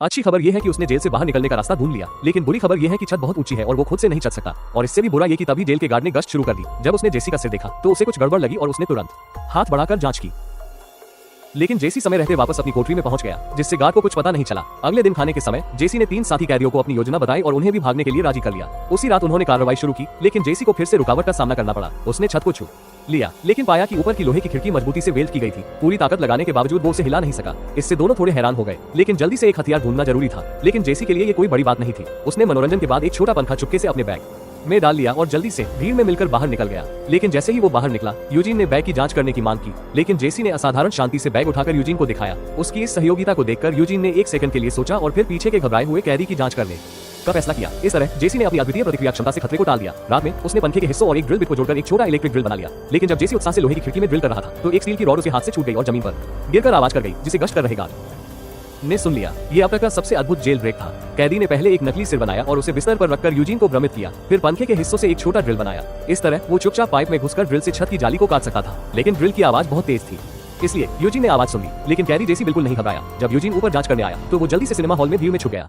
अच्छी खबर यह है कि उसने जेल से बाहर निकलने का रास्ता ढूंढ लिया, लेकिन बुरी खबर यह है कि छत बहुत ऊंची है और वो खुद से नहीं चढ़ सकता। और इससे भी बुरा ये कि तभी जेल के गार्ड ने गश्त शुरू कर दी। जब उसने जेसी का सिर देखा तो उसे कुछ गड़बड़ लगी और उसने तुरंत हाथ बढ़ाकर जांच की, लेकिन जेसी समय रहते वापस अपनी कोठरी में पहुंच गया, जिससे गार्ड को कुछ पता नहीं चला। अगले दिन खाने के समय जेसी ने 3 साथी कैदियों को अपनी योजना बताई और उन्हें भी भागने के लिए राजी कर लिया। उसी रात उन्होंने कार्रवाई शुरू की, लेकिन जेसी को फिर से रुकावट का सामना करना पड़ा। उसने छत को छू लिया, लेकिन पाया कि ऊपर की लोहे की खिड़की मजबूती से वेल्ड की गई थी। पूरी ताकत लगाने के बावजूद वो उसे हिला नहीं सका। इससे दोनों थोड़े हैरान हो गए, लेकिन जल्दी से एक हथियार ढूंढना जरूरी था। लेकिन जेसी के लिए ये कोई बड़ी बात नहीं थी। उसने मनोरंजन के बाद एक छोटा पंखा चुपके से अपने बैग में डाल लिया और जल्दी से भीड़ में मिलकर बाहर निकल गया। लेकिन जैसे ही वो बाहर निकला, यूजीन ने बैग की जांच करने की मांग की, लेकिन जेसी ने असाधारण शांति से बैग उठाकर यूजीन को दिखाया। उसकी इस सहयोगिता को देखकर यूजीन ने एक सेकंड के लिए सोचा और फिर पीछे के घबराए हुए कैदी की जांच करने का फैसला किया। इस तरह जेसी ने अपनी अद्वितीय प्रतिक्रिया क्षमता से खतरे को टाल दिया। रात में उसने पंखे के हिस्सों और एक ड्रिल बिट को जोड़कर एक छोटा इलेक्ट्रिक ड्रिल बना लिया। लेकिन जब जेसी उत्साह से लोहे की खिड़की में ड्रिल कर रहा था तो एक स्टील की रॉड उसके हाथ से छूट गई और जमीन पर गिरकर आवाज कर गई, जिसे गश्त कर रहे गार्ड ने सुन लिया। ये अब तक का सबसे अद्भुत जेल ब्रेक था। कैदी ने पहले एक नकली सिर बनाया और उसे बिस्तर पर रखकर यूजीन को भ्रमित किया, फिर पंखे के हिस्सों से एक छोटा ड्रिल बनाया। इस तरह वो चुपचाप पाइप में घुसकर ड्रिल से छत की जाली को काट सकता था। लेकिन ड्रिल की आवाज बहुत तेज थी, इसलिए यूजीन ने आवाज सुन ली। लेकिन कैदी जेसी बिल्कुल नहीं घबराया। जब यूजीन ऊपर जांच करने आया तो वो जल्दी से सिनेमा हॉल में भीड़ में छुप गया।